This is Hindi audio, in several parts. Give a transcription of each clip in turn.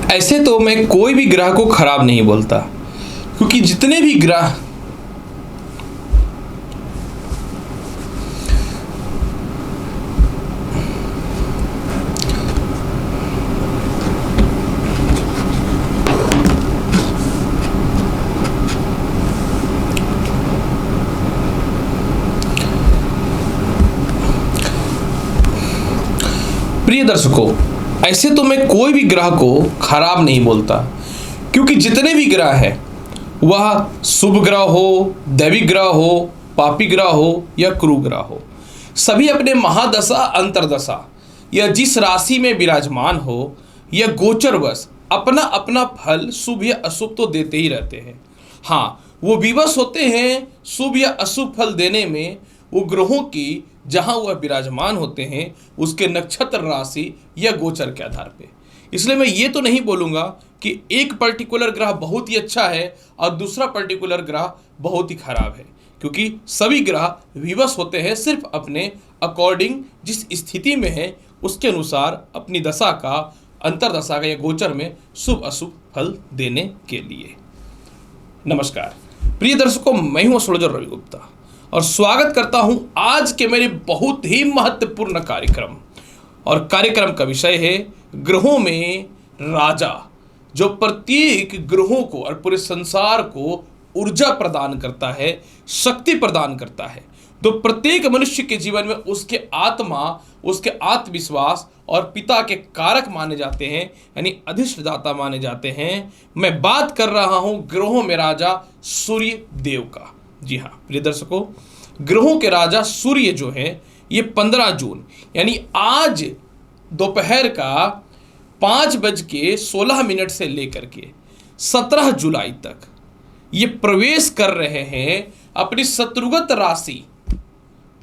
ऐसे तो मैं कोई भी ग्रह को खराब नहीं बोलता, क्योंकि जितने भी ग्रह प्रिय दर्शकों, ऐसे तो मैं कोई भी ग्रह को खराब नहीं बोलता, क्योंकि जितने भी ग्रह हैं वह शुभ ग्रह हो, दैविक ग्रह हो, पापी ग्रह हो या क्रूर ग्रह हो, सभी अपने महादशा अंतरदशा या जिस राशि में विराजमान हो या गोचरवश अपना अपना फल शुभ या अशुभ तो देते ही रहते हैं। हाँ, वो विवश होते हैं शुभ या अशुभ फल देने में वो ग्रहों की जहां वह विराजमान होते हैं उसके नक्षत्र राशि या गोचर के आधार पे। इसलिए मैं ये तो नहीं बोलूँगा कि एक पर्टिकुलर ग्रह बहुत ही अच्छा है और दूसरा पर्टिकुलर ग्रह बहुत ही खराब है, क्योंकि सभी ग्रह विवश होते हैं सिर्फ अपने अकॉर्डिंग जिस स्थिति में है उसके अनुसार अपनी दशा का, अंतरदशा का या गोचर में शुभ अशुभ फल देने के लिए। नमस्कार प्रिय दर्शकों, मैं हूं एस्ट्रोलॉजर रवि गुप्ता और स्वागत करता हूं आज के मेरे बहुत ही महत्वपूर्ण कार्यक्रम। और कार्यक्रम का विषय है ग्रहों में राजा, जो प्रत्येक ग्रहों को और पूरे संसार को ऊर्जा प्रदान करता है, शक्ति प्रदान करता है। तो प्रत्येक मनुष्य के जीवन में उसके आत्मा, उसके आत्मविश्वास और पिता के कारक माने जाते हैं, यानी अधिष्ठाता माने जाते हैं। मैं बात कर रहा हूं ग्रहों में राजा सूर्य देव का। जी हाँ प्रिय दर्शकों, ग्रहों के राजा सूर्य जो है ये 15 जून यानी आज दोपहर का 5:16 से लेकर के 17 जुलाई तक ये प्रवेश कर रहे हैं अपनी शत्रुगत राशि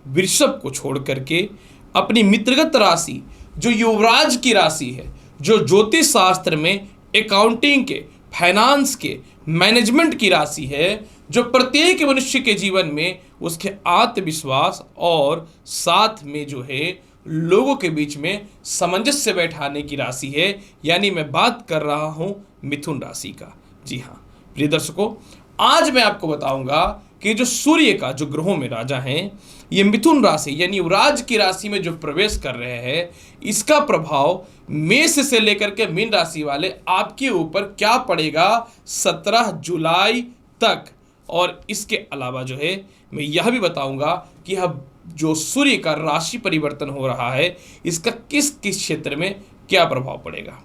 वृषभ को छोड़ करके अपनी मित्रगत राशि जो युवराज की राशि है, जो ज्योतिष शास्त्र में अकाउंटिंग के, फाइनेंस के, मैनेजमेंट की राशि है, जो प्रत्येक मनुष्य के जीवन में उसके आत्मविश्वास और साथ में जो है लोगों के बीच में सामंजस्य बैठाने की राशि है। यानी मैं बात कर रहा हूं मिथुन राशि का। जी हाँ प्रिय दर्शकों, आज मैं आपको बताऊंगा कि जो सूर्य का जो ग्रहों में राजा हैं ये मिथुन राशि यानी युवराज की राशि में जो प्रवेश कर रहे हैं, इसका प्रभाव मेष से लेकर के मीन राशि वाले आपके ऊपर क्या पड़ेगा 17 जुलाई तक। और इसके अलावा जो है मैं यह भी बताऊंगा कि यह जो सूर्य का राशि परिवर्तन हो रहा है इसका किस किस क्षेत्र में क्या प्रभाव पड़ेगा।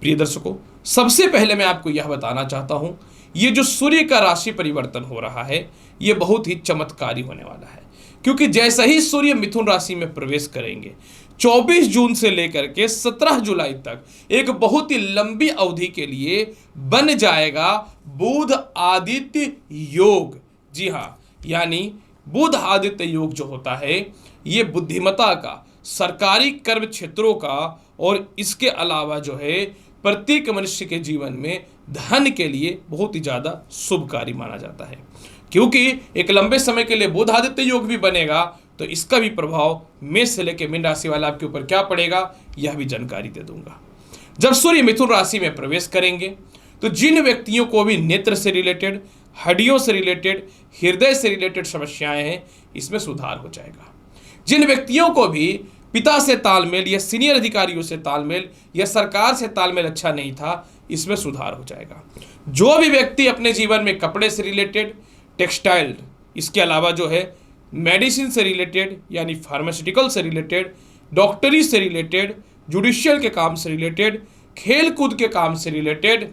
प्रिय दर्शकों, सबसे पहले मैं आपको यह बताना चाहता हूं, ये जो सूर्य का राशि परिवर्तन हो रहा है ये बहुत ही चमत्कारी होने वाला है, क्योंकि जैसे ही सूर्य मिथुन राशि में प्रवेश करेंगे 24 जून से लेकर के 17 जुलाई तक एक बहुत ही लंबी अवधि के लिए बन जाएगा बुध आदित्य योग। जी हाँ, यानी बुध आदित्य योग जो होता है ये बुद्धिमता का, सरकारी कर्म क्षेत्रों का और इसके अलावा जो है प्रत्येक मनुष्य के जीवन में धन के लिए बहुत ही ज़्यादा शुभकारी माना जाता है। क्योंकि एक लंबे समय के लिए बुध आदित्य योग भी बनेगा तो इसका भी प्रभाव मेष से लेकर मीन राशि वाला आपके ऊपर क्या पड़ेगा यह भी जानकारी दे दूंगा। जब सूर्य मिथुन राशि में प्रवेश करेंगे तो जिन व्यक्तियों को भी नेत्र से रिलेटेड, हड्डियों से रिलेटेड, हृदय से रिलेटेड समस्याएं हैं इसमें सुधार हो जाएगा। जिन व्यक्तियों को भी पिता से तालमेल या सीनियर अधिकारियों से तालमेल या सरकार से तालमेल अच्छा नहीं था, इसमें सुधार हो जाएगा। जो भी व्यक्ति अपने जीवन में कपड़े से रिलेटेड, टेक्सटाइल, इसके अलावा जो है मेडिसिन से रिलेटेड यानी फार्मास्यूटिकल से रिलेटेड, डॉक्टरी से रिलेटेड, जुडिशियल के काम से रिलेटेड, खेल कूद के काम से रिलेटेड,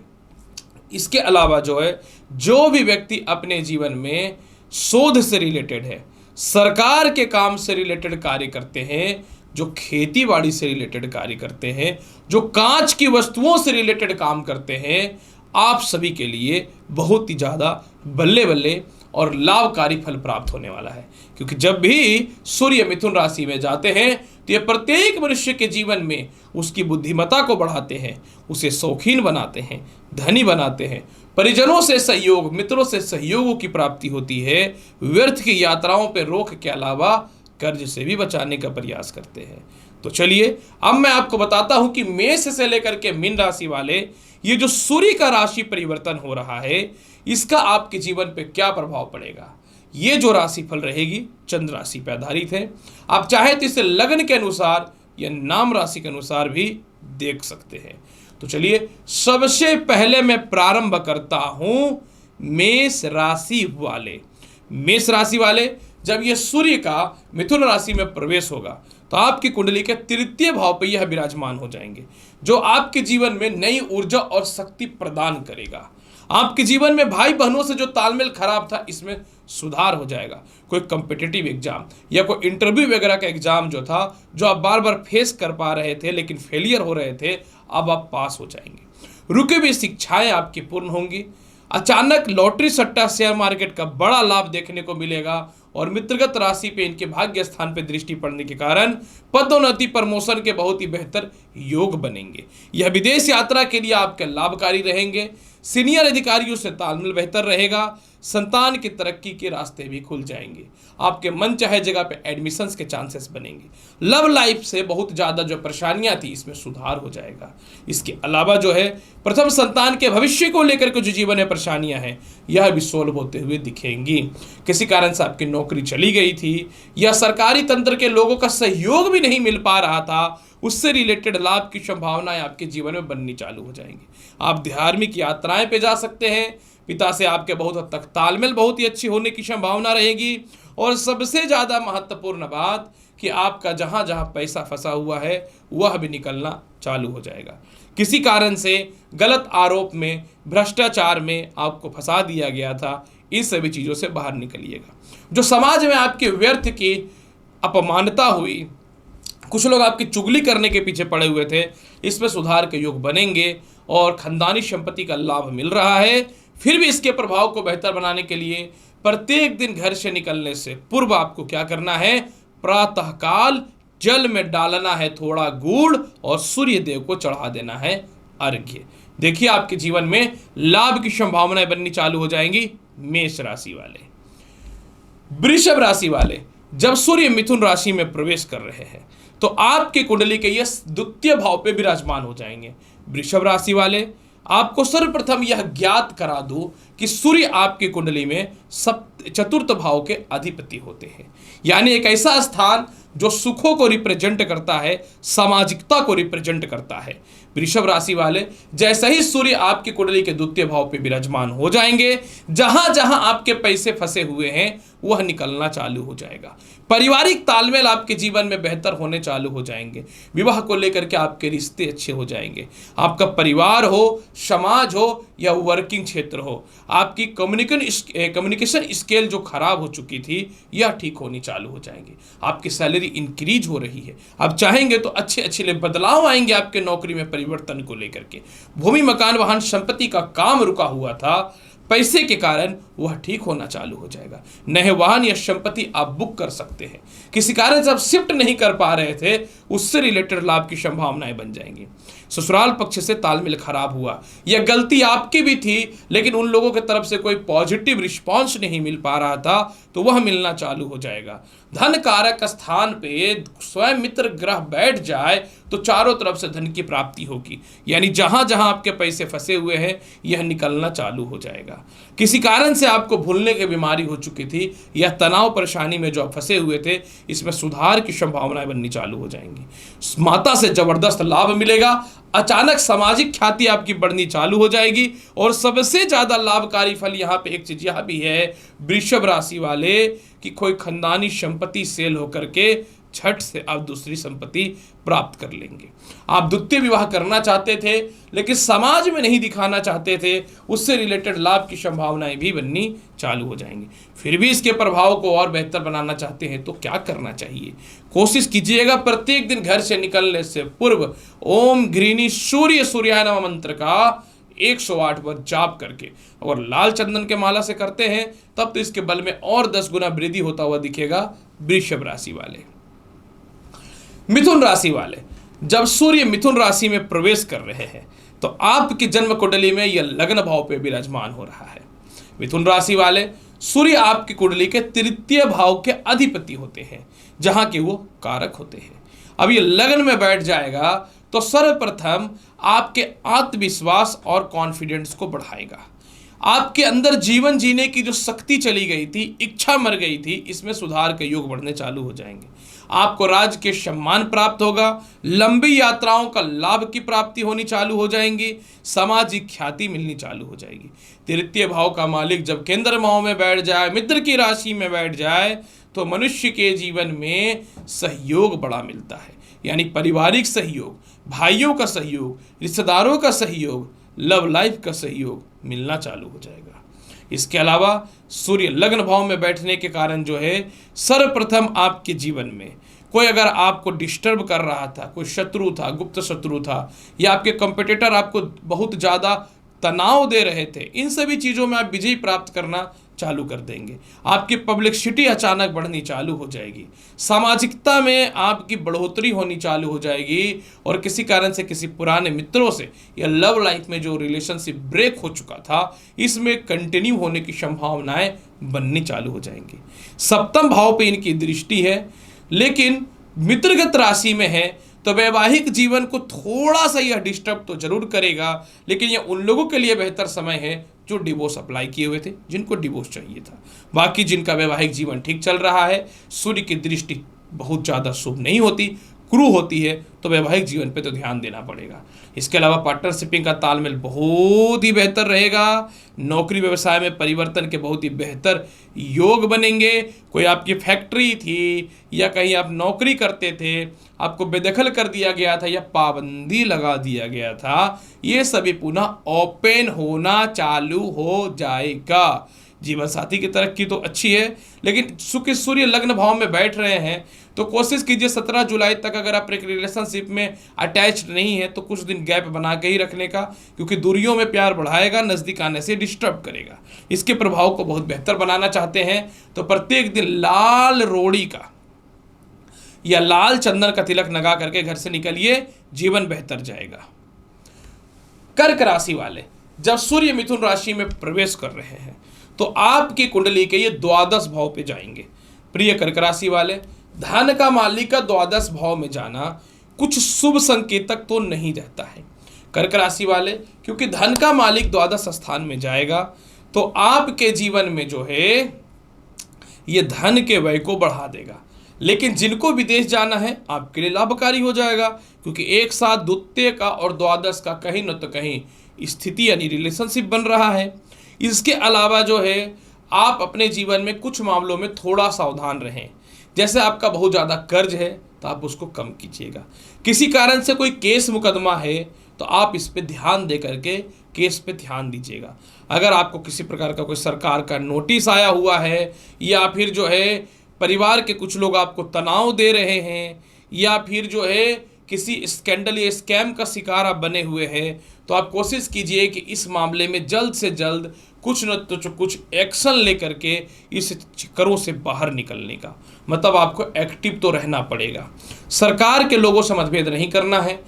इसके अलावा जो है जो भी व्यक्ति अपने जीवन में शोध से रिलेटेड है, सरकार के काम से रिलेटेड कार्य करते हैं, जो खेती बाड़ी से रिलेटेड कार्य करते हैं, जो कांच की वस्तुओं से रिलेटेड काम करते हैं, आप सभी के लिए बहुत ही ज़्यादा बल्ले बल्ले और लाभकारी फल प्राप्त होने वाला है। क्योंकि जब भी सूर्य मिथुन राशि में जाते हैं तो ये प्रत्येक मनुष्य के जीवन में उसकी बुद्धिमत्ता को बढ़ाते हैं, उसे शौकीन बनाते हैं, धनी बनाते हैं, परिजनों से सहयोग, मित्रों से सहयोगों की प्राप्ति होती है, व्यर्थ की यात्राओं पर रोक के अलावा कर्ज से भी बचाने का प्रयास करते हैं। तो चलिए अब मैं आपको बताता हूं कि मेष से लेकर के मीन राशि वाले ये जो सूर्य का राशि परिवर्तन हो रहा है इसका आपके जीवन पे क्या प्रभाव पड़ेगा। ये जो राशिफल रहेगी चंद्र राशि पे आधारित है। आप चाहे तो इसे लग्न के अनुसार या नाम राशि के अनुसार भी देख सकते हैं। तो चलिए सबसे पहले मैं प्रारंभ करता हूं मेष राशि वाले। मेष राशि वाले जब यह सूर्य का मिथुन राशि में प्रवेश होगा तो आपकी कुंडली के तृतीय भाव पर यह विराजमान हो जाएंगे, जो आपके जीवन में नई ऊर्जा और शक्ति प्रदान करेगा। आपके जीवन में भाई बहनों से जो तालमेल खराब था इसमें सुधार हो जाएगा। कोई कॉम्पिटिटिव एग्जाम या कोई इंटरव्यू वगैरह का एग्जाम जो था, जो आप बार बार फेस कर पा रहे थे लेकिन फेलियर हो रहे थे, अब आप पास हो जाएंगे। रुके हुए शिक्षाएं आपकी पूर्ण होंगी। अचानक लॉटरी सट्टा शेयर मार्केट का बड़ा लाभ देखने को मिलेगा और मित्रगत राशि पे इनके भाग्य स्थान पे दृष्टि पड़ने के कारण पदोन्नति प्रमोशन के बहुत ही बेहतर योग बनेंगे। यह विदेश यात्रा के लिए आपके लाभकारी रहेंगे। सीनियर अधिकारियों से तालमेल बेहतर रहेगा। संतान की तरक्की के रास्ते भी खुल जाएंगे। आपके मन चाहे जगह पे एडमिशंस के चांसेस बनेंगे। लव लाइफ से बहुत ज़्यादा जो परेशानियां थी इसमें सुधार हो जाएगा। इसके अलावा जो है प्रथम संतान के भविष्य को लेकर के जो जीवन में परेशानियां हैं यह भी सोल्व होते हुए दिखेंगी। किसी कारण से आपकी नौकरी चली गई थी या सरकारी तंत्र के लोगों का सहयोग भी नहीं मिल पा रहा था, उससे रिलेटेड लाभ की संभावनाएं आपके जीवन में बननी चालू हो जाएंगी। आप धार्मिक यात्राएं पे जा सकते हैं। पिता से आपके बहुत हद तक तालमेल बहुत ही अच्छी होने की संभावना रहेगी। और सबसे ज़्यादा महत्वपूर्ण बात कि आपका जहां जहां पैसा फंसा हुआ है वह भी निकलना चालू हो जाएगा। किसी कारण से गलत आरोप में, भ्रष्टाचार में आपको फंसा दिया गया था, इन सभी चीज़ों से बाहर निकलिएगा। जो समाज में आपके व्यर्थ की अपमानता हुई, कुछ लोग आपकी चुगली करने के पीछे पड़े हुए थे, इसमें सुधार के योग बनेंगे और खानदानी संपत्ति का लाभ मिल रहा है। फिर भी इसके प्रभाव को बेहतर बनाने के लिए प्रत्येक दिन घर से निकलने से पूर्व आपको क्या करना है, प्रातःकाल जल में डालना है थोड़ा गुड़ और सूर्य देव को चढ़ा देना है अर्घ्य। देखिए आपके जीवन में लाभ की संभावनाएं बननी चालू हो जाएंगी। मेष राशि वाले। वृषभ राशि वाले जब सूर्य मिथुन राशि में प्रवेश कर रहे हैं तो आपके कुंडली के ये द्वितीय भाव पे विराजमान हो जाएंगे। वृषभ राशि वाले आपको सर्वप्रथम यह ज्ञात करा दूं कि सूर्य आपकी कुंडली में चतुर्थ भाव के अधिपति होते हैं, यानी एक ऐसा स्थान जो सुखों को रिप्रेजेंट करता है, सामाजिकता को रिप्रेजेंट करता है। वृषभ राशि वाले जैसे ही सूर्य आपकी कुंडली के द्वितीय भाव पे विराजमान हो जाएंगे, जहां जहां आपके पैसे फंसे हुए हैं वह निकलना चालू हो जाएगा। पारिवारिक तालमेल आपके जीवन में बेहतर होने चालू हो जाएंगे। विवाह को लेकर के आपके रिश्ते अच्छे हो जाएंगे। आपका परिवार हो, समाज हो या वर्किंग क्षेत्र हो, आपकी कम्युनिकेशन स्किल जो खराब हो चुकी थी यह ठीक होनी चालू हो जाएंगी। आपकी सैलरी इंक्रीज हो रही है। आप चाहेंगे तो अच्छे अच्छे बदलाव आएंगे आपके नौकरी में परिवर्तन को लेकर के। भूमि मकान वाहन संपत्ति का काम रुका हुआ था, पैसे के कारण वह ठीक होना चालू हो जाएगा। नए वाहन या संपत्ति आप बुक कर सकते हैं। किसी कारण से आप शिफ्ट नहीं कर पा रहे थे, उससे रिलेटेड लाभ की संभावनाएं बन जाएंगी। ससुराल पक्ष से तालमेल खराब हुआ, यह गलती आपकी भी थी लेकिन उन लोगों की तरफ से कोई पॉजिटिव रिस्पॉन्स नहीं मिल पा रहा था, तो वह मिलना चालू हो जाएगा। धन कारक स्थान पे स्वयं मित्र ग्रह बैठ जाए तो चारों तरफ से धन की प्राप्ति होगी, यानी जहां जहां आपके पैसे फंसे हुए हैं यह निकलना चालू हो जाएगा। किसी कारण से आपको भूलने की बीमारी हो चुकी थी या तनाव परेशानी में जो आप फंसे हुए थे, इसमें सुधार की संभावनाएं बननी चालू हो जाएंगी। माता से जबरदस्त लाभ मिलेगा। अचानक सामाजिक ख्याति आपकी बढ़नी चालू हो जाएगी। और सबसे ज्यादा लाभकारी फल यहाँ पे एक चीज यह भी है वृषभ राशि वाले कि कोई खानदानी संपत्ति सेल होकर के झट से आप दूसरी संपत्ति प्राप्त कर लेंगे। आप द्वितीय विवाह करना चाहते थे लेकिन समाज में नहीं दिखाना चाहते थे, उससे रिलेटेड लाभ की संभावनाएं भी बननी चालू हो जाएंगी। फिर भी इसके प्रभाव को और बेहतर बनाना चाहते हैं तो क्या करना चाहिए? कोशिश कीजिएगा प्रत्येक दिन घर से निकलने से पूर्व ओम घृणी सूर्य सूर्याय नमः मंत्र का 108 बार जाप करके, और लाल चंदन के माला से करते हैं तब तो इसके बल में और 10 गुना वृद्धि होता हुआ दिखेगा। वृषभ राशि वाले। मिथुन राशि वाले जब सूर्य मिथुन राशि में प्रवेश कर रहे हैं तो आपकी जन्म कुंडली में यह लग्न भाव पे विराजमान हो रहा है। मिथुन राशि वाले सूर्य आपकी कुंडली के तृतीय भाव के अधिपति होते हैं, जहां के वो कारक होते हैं। अब ये लगन में बैठ जाएगा तो सर्वप्रथम आपके आत्मविश्वास और कॉन्फिडेंस को बढ़ाएगा। आपके अंदर जीवन जीने की जो शक्ति चली गई थी, इच्छा मर गई थी, इसमें सुधार के योग बढ़ने चालू हो जाएंगे। आपको राज्य के सम्मान प्राप्त होगा, लंबी यात्राओं का लाभ की प्राप्ति होनी चालू हो जाएंगी, सामाजिक ख्याति मिलनी चालू हो जाएगी। तृतीय भाव का मालिक जब केंद्र भाव में बैठ जाए, मित्र की राशि में बैठ जाए, तो मनुष्य के जीवन में सहयोग बड़ा मिलता है, यानी पारिवारिक सहयोग, भाइयों का सहयोग, रिश्तेदारों का सहयोग, लव लाइफ का सहयोग मिलना चालू हो जाएगा। इसके अलावा सूर्य लग्न भाव में बैठने के कारण जो है, सर्वप्रथम आपके जीवन में कोई अगर आपको डिस्टर्ब कर रहा था, कोई शत्रु था, गुप्त शत्रु था, या आपके कंपटीटर आपको बहुत ज़्यादा तनाव दे रहे थे, इन सभी चीज़ों में आप विजय प्राप्त करना चालू कर देंगे। आपकी पब्लिसिटी अचानक बढ़नी चालू हो जाएगी, सामाजिकता में आपकी बढ़ोतरी होनी चालू हो जाएगी, और किसी कारण से किसी पुराने मित्रों से या लव लाइफ में जो रिलेशनशिप ब्रेक हो चुका था, इसमें कंटिन्यू होने की संभावनाएं बननी चालू हो जाएंगी। सप्तम भाव पे इनकी दृष्टि है, लेकिन मित्रगत राशि में है, तो वैवाहिक जीवन को थोड़ा सा यह डिस्टर्ब तो जरूर करेगा, लेकिन यह उन लोगों के लिए बेहतर समय है जो डिवोर्स अप्लाई किए हुए थे, जिनको डिवोर्स चाहिए था। बाकी जिनका वैवाहिक जीवन ठीक चल रहा है, सूर्य की दृष्टि बहुत ज़्यादा शुभ नहीं होती, क्रू होती है, तो वैवाहिक जीवन पे तो ध्यान देना पड़ेगा। इसके अलावा पार्टनरशिपिंग का तालमेल बहुत ही बेहतर रहेगा। नौकरी व्यवसाय में परिवर्तन के बहुत ही बेहतर योग बनेंगे। कोई आपकी फैक्ट्री थी या कहीं आप नौकरी करते थे, आपको बेदखल कर दिया गया था या पाबंदी लगा दिया गया था, ये सभी पुनः ओपन होना चालू हो जाएगा। जीवन साथी की तरक्की तो अच्छी है, लेकिन शुक्र सूर्य लग्न भाव में बैठ रहे हैं, तो कोशिश कीजिए 17 जुलाई तक अगर आप एक रिलेशनशिप में अटैच्ड नहीं है तो कुछ दिन गैप बना के ही रखने का, क्योंकि दूरियों में प्यार बढ़ाएगा, नज़दीक आने से डिस्टर्ब करेगा। इसके प्रभाव को बहुत बेहतर बनाना चाहते हैं तो प्रत्येक दिन लाल रोड़ी का या लाल चंदन का तिलक लगा करके घर से निकलिए, जीवन बेहतर जाएगा। कर्क राशि वाले जब सूर्य मिथुन राशि में प्रवेश कर रहे हैं तो आपकी कुंडली के ये द्वादश भाव पे जाएंगे। प्रिय कर्क राशि वाले, धन का मालिक का द्वादश भाव में जाना कुछ शुभ संकेतक तो नहीं रहता है कर्क राशि वाले, क्योंकि धन का मालिक द्वादश स्थान में जाएगा तो आपके जीवन में जो है ये धन के व्यय को बढ़ा देगा। लेकिन जिनको विदेश जाना है आपके लिए लाभकारी हो जाएगा, क्योंकि एक साथ द्वितीय का और द्वादश का कहीं न तो कहीं स्थिति यानी रिलेशनशिप बन रहा है। इसके अलावा जो है आप अपने जीवन में कुछ मामलों में थोड़ा सावधान रहें। जैसे आपका बहुत ज़्यादा कर्ज है तो आप उसको कम कीजिएगा। किसी कारण से कोई केस मुकदमा है तो आप इस पे ध्यान दे करके केस पे ध्यान दीजिएगा। अगर आपको किसी प्रकार का कोई सरकार का नोटिस आया हुआ है, या फिर जो है परिवार के कुछ लोग आपको तनाव दे रहे हैं, या फिर जो है किसी स्कैंडल या स्कैम का शिकार आप बने हुए हैं, तो आप कोशिश कीजिए कि इस मामले में जल्द से जल्द कुछ न तो कुछ एक्शन लेकर के इस चक्करों से बाहर निकलने का, मतलब आपको एक्टिव तो रहना पड़ेगा। सरकार के लोगों से मतभेद नहीं करना है,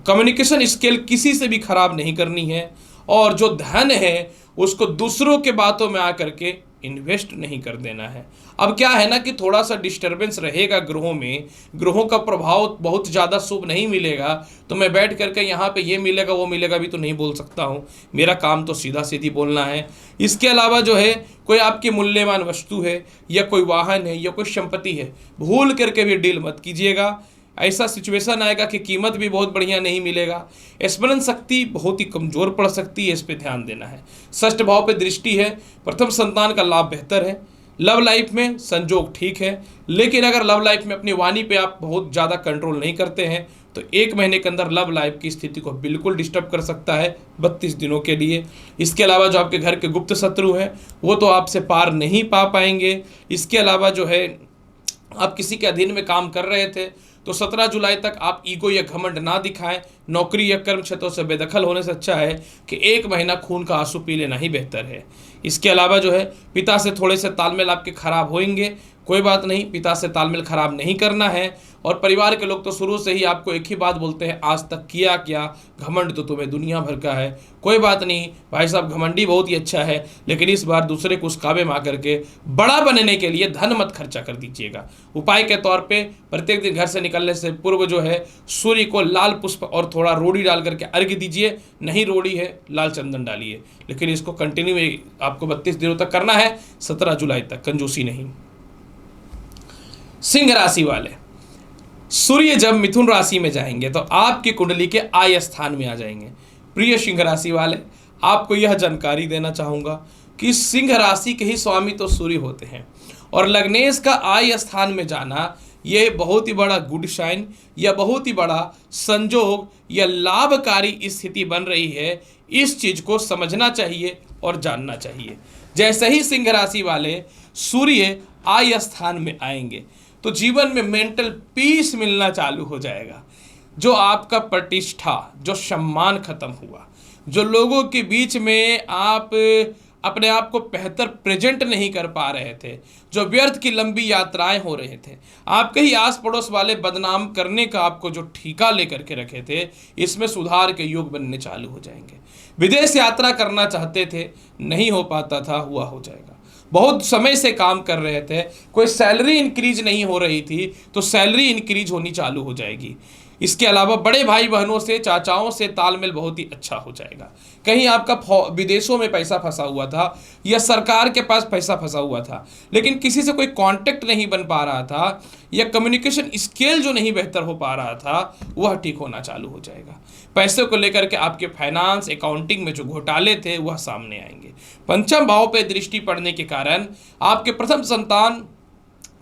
कम्युनिकेशन स्किल किसी से भी खराब नहीं करनी है, और जो धन है उसको दूसरों के बातों में आकर के इन्वेस्ट नहीं कर देना है। अब क्या है ना कि थोड़ा सा डिस्टर्बेंस रहेगा ग्रहों में, ग्रहों का प्रभाव बहुत ज़्यादा शुभ नहीं मिलेगा, तो मैं बैठ करके यहाँ पे ये मिलेगा वो मिलेगा भी तो नहीं बोल सकता हूँ, मेरा काम तो सीधा सीधी बोलना है। इसके अलावा जो है कोई आपकी मूल्यवान वस्तु है या कोई वाहन है या कोई संपत्ति है, भूल करके भी डील मत कीजिएगा। ऐसा सिचुएशन आएगा कि कीमत भी बहुत बढ़िया नहीं मिलेगा, स्मरण शक्ति बहुत ही कमज़ोर पड़ सकती है, इस पे ध्यान देना है। षष्ठ भाव पे दृष्टि है, प्रथम संतान का लाभ बेहतर है। लव लाइफ में संजोग ठीक है, लेकिन अगर लव लाइफ में अपनी वाणी पे आप बहुत ज़्यादा कंट्रोल नहीं करते हैं तो 1 महीने के अंदर लव लाइफ की स्थिति को बिल्कुल डिस्टर्ब कर सकता है 32 दिनों के लिए। इसके अलावा जो आपके घर के गुप्त शत्रु हैं वो तो आपसे पार नहीं पा पाएंगे। इसके अलावा जो है आप किसी के अधीन में काम कर रहे थे तो 17 जुलाई तक आप ईगो या घमंड ना दिखाएं। नौकरी या कर्म क्षेत्रों से बेदखल होने से अच्छा है कि 1 महीना खून का आंसू पी लेना ही बेहतर है। इसके अलावा जो है पिता से थोड़े से तालमेल आपके खराब होंगे, कोई बात नहीं, पिता से तालमेल खराब नहीं करना है। और परिवार के लोग तो शुरू से ही आपको एक ही बात बोलते हैं, आज तक किया क्या, घमंड तो तुम्हें दुनिया भर का है। कोई बात नहीं भाई साहब, घमंडी बहुत ही अच्छा है, लेकिन इस बार दूसरे को उस काबे में आकर के बड़ा बनने के लिए धन मत खर्चा कर दीजिएगा। उपाय के तौर पे प्रत्येक दिन घर से निकलने से पूर्व जो है सूर्य को लाल पुष्प और थोड़ा रोड़ी डाल करके अर्घ्य दीजिए। नहीं रोड़ी है, लाल चंदन डालिए, लेकिन इसको कंटिन्यू आपको 32 दिनों तक करना है, 17 जुलाई तक, कंजूसी नहीं। सिंह राशि वाले, सूर्य जब मिथुन राशि में जाएंगे तो आपकी कुंडली के आय स्थान में आ जाएंगे। प्रिय सिंह राशि वाले, आपको यह जानकारी देना चाहूंगा कि सिंह राशि के ही स्वामी तो सूर्य होते हैं, और लग्नेश का आय स्थान में जाना यह बहुत ही बड़ा गुड साइन या बहुत ही बड़ा संजोग या लाभकारी स्थिति बन रही है। इस चीज को समझना चाहिए और जानना चाहिए। जैसे ही सिंह राशि वाले सूर्य आय स्थान में आएंगे तो जीवन में मेंटल पीस मिलना चालू हो जाएगा। जो आपका प्रतिष्ठा, जो सम्मान खत्म हुआ, जो लोगों के बीच में आप अपने आप को बेहतर प्रेजेंट नहीं कर पा रहे थे, जो व्यर्थ की लंबी यात्राएं हो रहे थे, आपके ही आस पड़ोस वाले बदनाम करने का आपको जो ठीका लेकर के रखे थे, इसमें सुधार के योग बनने चालू हो जाएंगे। विदेश यात्रा करना चाहते थे, नहीं हो पाता था, हुआ हो जाएगा। बहुत समय से काम कर रहे थे, कोई सैलरी इंक्रीज नहीं हो रही थी, तो सैलरी इंक्रीज होनी चालू हो जाएगी। इसके अलावा बड़े भाई बहनों से, चाचाओं से तालमेल बहुत ही अच्छा हो जाएगा। कहीं आपका विदेशों में पैसा फंसा हुआ था या सरकार के पास पैसा फंसा हुआ था, लेकिन किसी से कोई कांटेक्ट नहीं बन पा रहा था या कम्युनिकेशन स्किल जो नहीं बेहतर हो पा रहा था, वह ठीक होना चालू हो जाएगा। पैसे को लेकर के आपके फाइनेंस, अकाउंटिंग में जो घोटाले थे वह सामने आएंगे। पंचम भाव पे दृष्टि पड़ने के कारण आपके प्रथम संतान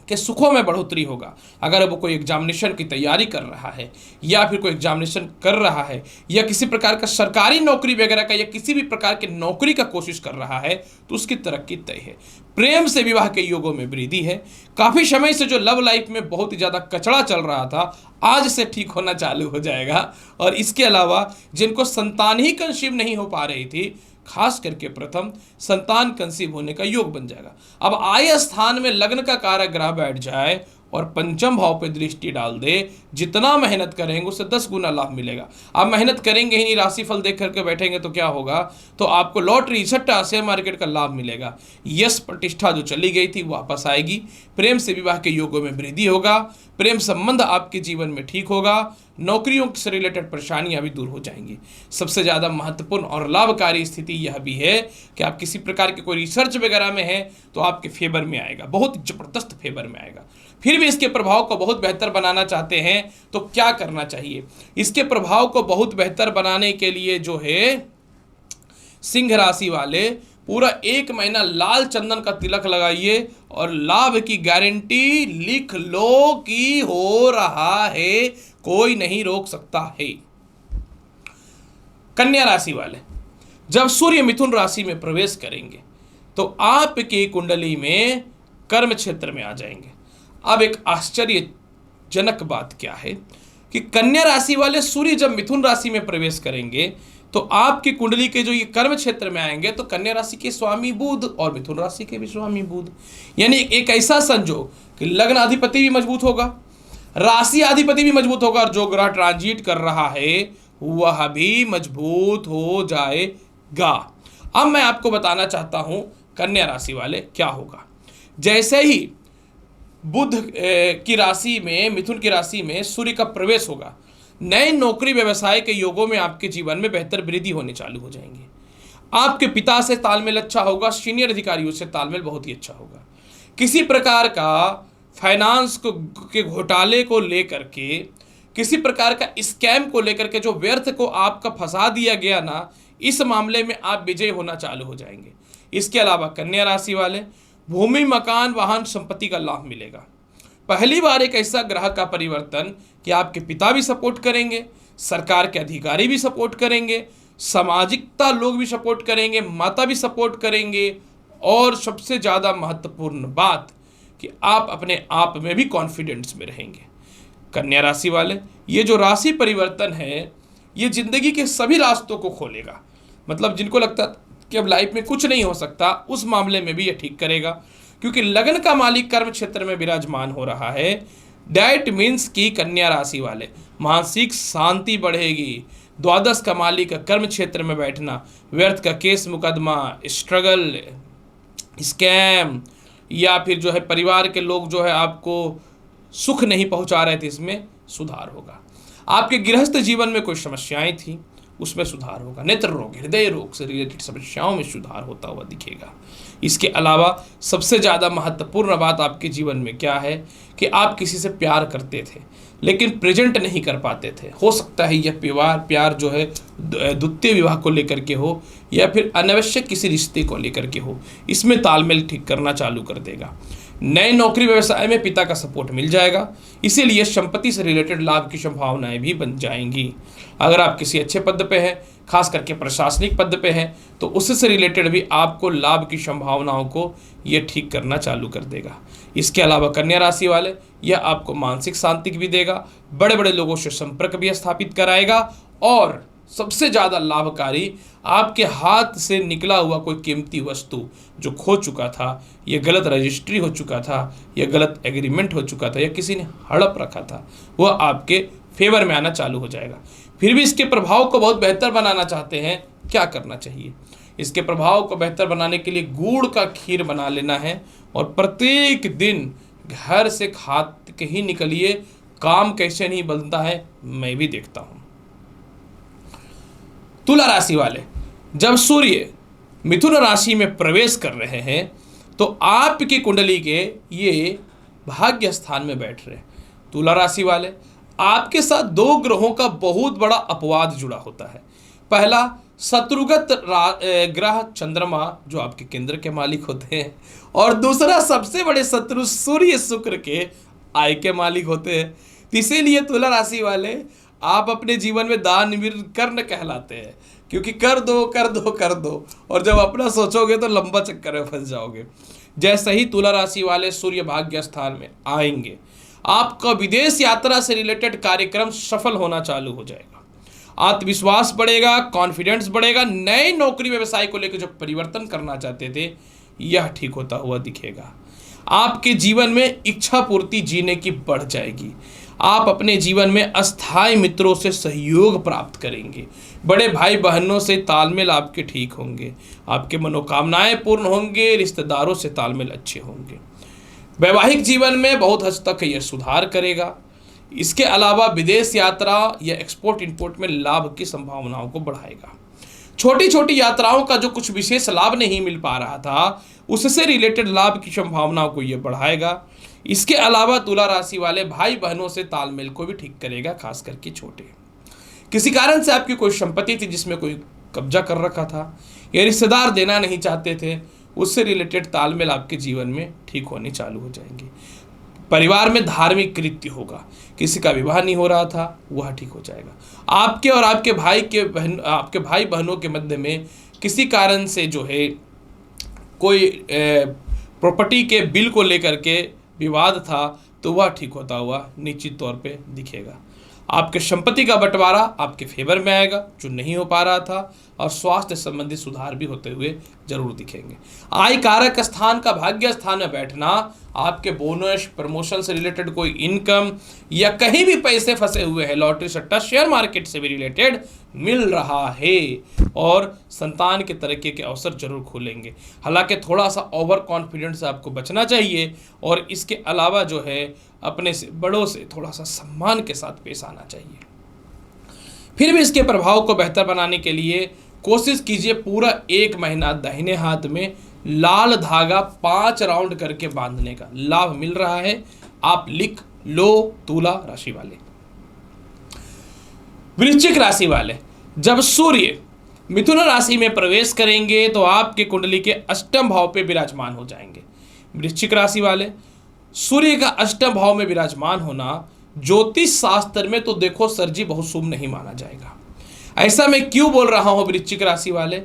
के सुखों में बढ़ोतरी होगा। अगर वो कोई एग्जामिनेशन की तैयारी कर रहा है या फिर कोई एग्जामिनेशन कर रहा है या किसी प्रकार का सरकारी नौकरी वगैरह का या किसी भी प्रकार की नौकरी का कोशिश कर रहा है, तो उसकी तरक्की तय है। प्रेम से विवाह के योगों में वृद्धि है। काफ़ी समय से जो लव लाइफ में बहुत ही ज़्यादा कचड़ा चल रहा था, आज से ठीक होना चालू हो जाएगा। और इसके अलावा जिनको संतान ही कंसीव नहीं हो पा रही थी, खास करके प्रथम संतान कंसीव होने का योग बन जाएगा। अब आय स्थान में लग्न का कारक ग्रह बैठ जाए और पंचम भाव पे दृष्टि डाल दे, जितना मेहनत करेंगे उससे 10 गुना लाभ मिलेगा। आप मेहनत करेंगे ही नहीं, राशिफल देख करके बैठेंगे तो क्या होगा, तो आपको लॉटरी, सट्टा, शेयर मार्केट का लाभ मिलेगा। यश प्रतिष्ठा जो चली गई थी वापस आएगी। प्रेम से विवाह के योगों में वृद्धि होगा। प्रेम संबंध आपके जीवन में ठीक होगा। नौकरियों से रिलेटेड परेशानियां भी दूर हो जाएंगी। सबसे ज़्यादा महत्वपूर्ण और लाभकारी स्थिति यह भी है कि आप किसी प्रकार के कोई रिसर्च वगैरह में हैं तो आपके फेवर में आएगा, बहुत ज़बरदस्त फेवर में आएगा। फिर भी इसके प्रभाव को बहुत बेहतर बनाना चाहते हैं तो क्या करना चाहिए? इसके प्रभाव को बहुत बेहतर बनाने के लिए जो है सिंह राशि वाले पूरा 1 महीना लाल चंदन का तिलक लगाइए और लाभ की गारंटी लिख लो कि हो रहा है, कोई नहीं रोक सकता है। कन्या राशि वाले, जब सूर्य मिथुन राशि में प्रवेश करेंगे तो आपकी कुंडली में कर्म क्षेत्र में आ जाएंगे। अब एक आश्चर्यजनक बात क्या है कि कन्या राशि वाले सूर्य जब मिथुन राशि में प्रवेश करेंगे तो आपकी कुंडली के जो ये कर्म क्षेत्र में आएंगे तो कन्या राशि के स्वामी बुध और मिथुन राशि के भी स्वामी बुध, यानी एक ऐसा संजोग कि लग्न अधिपति भी मजबूत होगा, राशि अधिपति भी मजबूत होगा और जो ग्रह ट्रांजिट कर रहा है वह भी मजबूत हो जाएगा। अब मैं आपको बताना चाहता हूं कन्या राशि वाले क्या होगा। जैसे ही बुध की राशि में, मिथुन की राशि में सूर्य का प्रवेश होगा, नए नौकरी व्यवसाय के योगों में आपके जीवन में बेहतर वृद्धि होने चालू हो जाएंगे। आपके पिता से तालमेल अच्छा होगा, सीनियर अधिकारियों से तालमेल बहुत ही अच्छा होगा। किसी प्रकार का फाइनेंस के घोटाले को लेकर के, किसी प्रकार का स्कैम को लेकर के जो व्यर्थ को आपका फंसा दिया गया ना, इस मामले में आप विजय होना चालू हो जाएंगे। इसके अलावा कन्या राशि वाले भूमि, मकान, वाहन, संपत्ति का लाभ मिलेगा। पहली बार एक ऐसा ग्रह का परिवर्तन कि आपके पिता भी सपोर्ट करेंगे, सरकार के अधिकारी भी सपोर्ट करेंगे, सामाजिकता लोग भी सपोर्ट करेंगे, माता भी सपोर्ट करेंगे, और सबसे ज़्यादा महत्वपूर्ण बात कि आप अपने आप में भी कॉन्फिडेंस में रहेंगे। कन्या राशि वाले, ये जो राशि परिवर्तन है ये जिंदगी के सभी रास्तों को खोलेगा। मतलब जिनको लगता कि अब लाइफ में कुछ नहीं हो सकता, उस मामले में भी ये ठीक करेगा। क्योंकि लग्न का मालिक कर्म क्षेत्र में विराजमान हो रहा है, दैट मीन्स कि कन्या राशि वाले मानसिक शांति बढ़ेगी। द्वादश का मालिक कर्म क्षेत्र में बैठना, व्यर्थ का केस मुकदमा, स्ट्रगल, स्कैम, या फिर जो है परिवार के लोग जो है आपको सुख नहीं पहुंचा रहे थे, इसमें सुधार होगा। आपके गृहस्थ जीवन में कोई समस्याएं थी, उसमें सुधार होगा। नेत्र रोग, हृदय रोग से रिलेटेड समस्याओं में सुधार होता हुआ दिखेगा। इसके अलावा सबसे ज़्यादा महत्वपूर्ण बात आपके जीवन में क्या है कि आप किसी से प्यार करते थे लेकिन प्रेजेंट नहीं कर पाते थे। हो सकता है यह प्यार जो है द्वितीय विवाह को लेकर के हो या फिर अनावश्यक किसी रिश्ते को लेकर के हो, इसमें तालमेल ठीक करना चालू कर देगा। नए नौकरी व्यवसाय में पिता का सपोर्ट मिल जाएगा, इसीलिए संपत्ति से रिलेटेड लाभ की संभावनाएं भी बन जाएंगी। अगर आप किसी अच्छे पद पे हैं, खास करके प्रशासनिक पद पे हैं, तो उससे रिलेटेड भी आपको लाभ की संभावनाओं को ये ठीक करना चालू कर देगा। इसके अलावा कन्या राशि वाले, यह आपको मानसिक शांति भी देगा, बड़े बड़े लोगों से संपर्क भी स्थापित कराएगा, और सबसे ज़्यादा लाभकारी आपके हाथ से निकला हुआ कोई कीमती वस्तु जो खो चुका था, यह गलत रजिस्ट्री हो चुका था, यह गलत एग्रीमेंट हो चुका था, या किसी ने हड़प रखा था, वह आपके फेवर में आना चालू हो जाएगा। फिर भी इसके प्रभाव को बहुत बेहतर बनाना चाहते हैं, क्या करना चाहिए? इसके प्रभाव को बेहतर बनाने के लिए गुड़ का खीर बना लेना है और प्रत्येक दिन घर से खा के ही निकलिए। काम कैसे नहीं बनता है मैं भी देखता हूं। तुला राशि वाले, जब सूर्य मिथुन राशि में प्रवेश कर रहे हैं तो आपकी कुंडली के ये भाग्य स्थान में बैठ रहे हैं। तुला राशि वाले, आपके साथ दो ग्रहों का बहुत बड़ा अपवाद जुड़ा होता है। पहला शत्रुगत ग्रह चंद्रमा जो आपके केंद्र के मालिक होते हैं, और दूसरा सबसे बड़े शत्रु सूर्य शुक्र के आय के मालिक होते हैं। इसीलिए तुला राशि वाले आप अपने जीवन में दानवीर कर्ण कहलाते हैं, क्योंकि कर दो कर दो कर दो, और जब अपना सोचोगे तो लंबा चक्कर में फंस जाओगे। जैसे ही तुला राशि वाले सूर्य भाग्य स्थान में आएंगे, आपका विदेश यात्रा से रिलेटेड कार्यक्रम सफल होना चालू हो जाएगा। आत्मविश्वास बढ़ेगा, कॉन्फिडेंस बढ़ेगा। नए नौकरी व्यवसाय को लेकर जो परिवर्तन करना चाहते थे, यह ठीक होता हुआ दिखेगा। आपके जीवन में इच्छा पूर्ति जीने की बढ़ जाएगी। आप अपने जीवन में अस्थायी मित्रों से सहयोग प्राप्त करेंगे। बड़े भाई बहनों से तालमेल आपके ठीक होंगे। आपके मनोकामनाएं पूर्ण होंगे। रिश्तेदारों से तालमेल अच्छे होंगे। वैवाहिक जीवन में बहुत हद तक यह सुधार करेगा। इसके अलावा विदेश यात्रा या एक्सपोर्ट इंपोर्ट में लाभ की संभावनाओं को बढ़ाएगा। छोटी छोटी यात्राओं का जो कुछ विशेष लाभ नहीं मिल पा रहा था, उससे रिलेटेड लाभ की संभावनाओं को यह बढ़ाएगा। इसके अलावा तुला राशि वाले भाई बहनों से तालमेल को भी ठीक करेगा, खास करके छोटे। किसी कारण से आपकी कोई संपत्ति थी जिसमें कोई कब्जा कर रखा था, या रिश्तेदार देना नहीं चाहते थे, उससे रिलेटेड तालमेल आपके जीवन में ठीक होने चालू हो जाएंगे। परिवार में धार्मिक कृत्य होगा। किसी का विवाह नहीं हो रहा था, वह ठीक हो जाएगा। आपके और आपके भाई बहनों के मध्य में किसी कारण से जो है कोई प्रॉपर्टी के बिल को लेकर के विवाद था, तो वह ठीक होता हुआ निश्चित तौर पे दिखेगा। आपके संपत्ति का बंटवारा आपके फेवर में आएगा, जो नहीं हो पा रहा था, और स्वास्थ्य संबंधी सुधार भी होते हुए जरूर दिखेंगे। आय कारक स्थान का भाग्य स्थान में बैठना आपके बोनस, प्रमोशन से रिलेटेड कोई इनकम, या कहीं भी पैसे फंसे हुए हैं, लॉटरी सट्टा शेयर मार्केट से भी रिलेटेड मिल रहा है, और संतान के तरक्की के अवसर जरूर खुलेंगे। हालांकि थोड़ा सा ओवर कॉन्फिडेंस से आपको बचना चाहिए, और इसके अलावा जो है अपने से बड़ों से थोड़ा सा सम्मान के साथ पेश आना चाहिए। फिर भी इसके प्रभाव को बेहतर बनाने के लिए कोशिश कीजिए पूरा 1 महीना दाहिने हाथ में लाल धागा 5 राउंड करके बांधने का। लाभ मिल रहा है, आप लिख लो। तुला राशि वाले, वृश्चिक राशि वाले, जब सूर्य मिथुन राशि में प्रवेश करेंगे तो आपके कुंडली के अष्टम भाव पे विराजमान हो जाएंगे। वृश्चिक राशि वाले, सूर्य का अष्टम भाव में विराजमान होना ज्योतिष शास्त्र में तो देखो सर जी बहुत शुभ नहीं माना जाएगा। ऐसा मैं क्यों बोल रहा हूं वृश्चिक राशि वाले?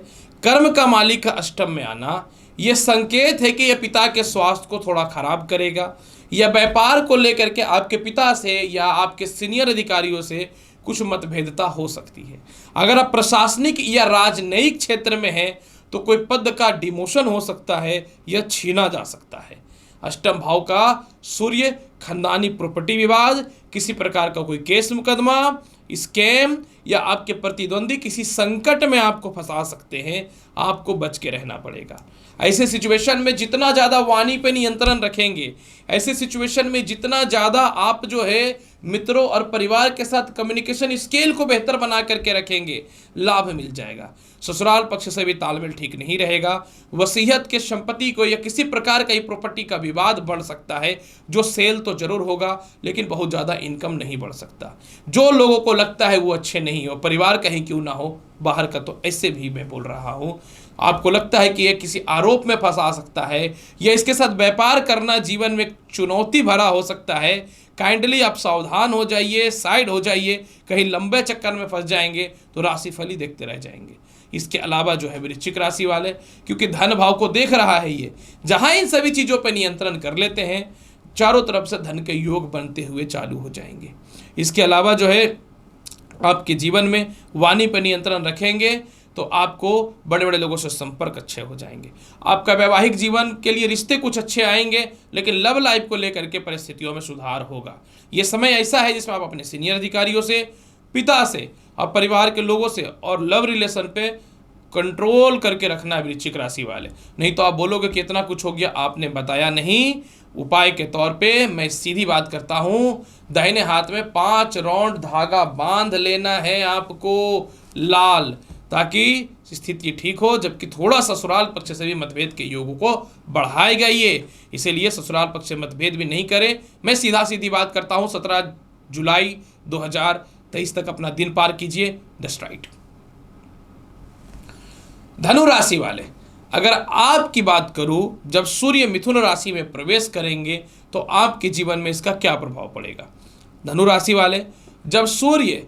कर्म का मालिक का अष्टम में आना यह संकेत है कि यह पिता के स्वास्थ्य को थोड़ा खराब करेगा, या व्यापार को लेकर के आपके पिता से या आपके सीनियर अधिकारियों से कुछ मतभेदता हो सकती है। अगर आप प्रशासनिक या राजनयिक क्षेत्र में हैं तो कोई पद का डिमोशन हो सकता है या छीना जा सकता है। अष्टम भाव का सूर्य खानदानी प्रॉपर्टी विवाद, किसी प्रकार का कोई केस मुकदमा, स्कैम या आपके प्रतिद्वंदी किसी संकट में आपको फंसा सकते हैं, आपको बच के रहना पड़ेगा। ऐसे सिचुएशन में जितना ज़्यादा वाणी पे नियंत्रण रखेंगे, ऐसे सिचुएशन में जितना ज़्यादा आप जो है मित्रों और परिवार के साथ कम्युनिकेशन स्केल को बेहतर बना करके रखेंगे, लाभ मिल जाएगा। ससुराल पक्ष से भी तालमेल ठीक नहीं रहेगा। वसीयत के संपत्ति को या किसी प्रकार का ही प्रॉपर्टी का विवाद बढ़ सकता है, जो सेल तो जरूर होगा लेकिन बहुत ज़्यादा इनकम नहीं बढ़ सकता। जो लोगों को लगता है वो अच्छे नहीं हो, परिवार कहीं क्यों ना हो, बाहर का तो ऐसे भी मैं बोल रहा हूँ, आपको लगता है कि ये किसी आरोप में फंसा सकता है या इसके साथ व्यापार करना जीवन में चुनौती भरा हो सकता है, काइंडली आप सावधान हो जाइए, साइड हो जाइए, कहीं लंबे चक्कर में फंस जाएंगे तो राशिफल ही देखते रह जाएंगे। इसके अलावा जो है वृश्चिक राशि वाले, क्योंकि धन भाव को देख रहा है ये, जहां इन सभी चीज़ों पर नियंत्रण कर लेते हैं, चारों तरफ से धन के योग बनते हुए चालू हो जाएंगे। इसके अलावा जो है आपके जीवन में वाणी पर नियंत्रण रखेंगे तो आपको बड़े बड़े लोगों से संपर्क अच्छे हो जाएंगे। आपका वैवाहिक जीवन के लिए रिश्ते कुछ अच्छे आएंगे, लेकिन लव लाइफ को लेकर के परिस्थितियों में सुधार होगा। ये समय ऐसा है जिसमें आप अपने सीनियर अधिकारियों से, पिता से और परिवार के लोगों से और लव रिलेशन पे कंट्रोल करके रखना है वृश्चिक राशि वाले, नहीं तो आप बोलोगे कि इतना कुछ हो गया आपने बताया नहीं। उपाय के तौर पे मैं सीधी बात करता हूँ, दाहिने हाथ में 5 राउंड धागा बांध लेना है आपको लाल, ताकि स्थिति ठीक हो, जबकि थोड़ा ससुराल पक्ष से भी मतभेद के योगों को बढ़ाएगा ये, इसीलिए ससुराल पक्ष से मतभेद भी नहीं करें। मैं सीधा सीधी बात करता हूँ, 17 जुलाई 2023 तक अपना दिन पार कीजिए, जस्ट राइट। धनु राशि वाले, अगर आपकी बात करूं, जब सूर्य मिथुन राशि में प्रवेश करेंगे तो आपके जीवन में इसका क्या प्रभाव पड़ेगा। धनु राशि वाले, जब सूर्य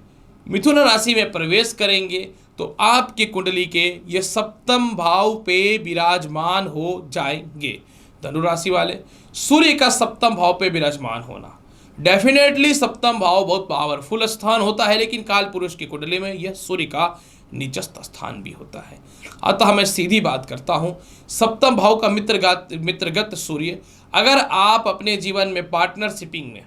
मिथुन राशि में प्रवेश करेंगे तो आपकी कुंडली के ये सप्तम भाव पे विराजमान हो जाएंगे। धनु राशि वाले, सूर्य का सप्तम भाव पे विराजमान होना, डेफिनेटली सप्तम भाव बहुत पावरफुल स्थान होता है, लेकिन काल पुरुष की कुंडली में यह सूर्य का नीचस्थ स्थान भी होता है। अतः मैं सीधी बात करता हूं, सप्तम भाव का मित्रगत सूर्य, अगर आप अपने जीवन में पार्टनरशिपिंग में,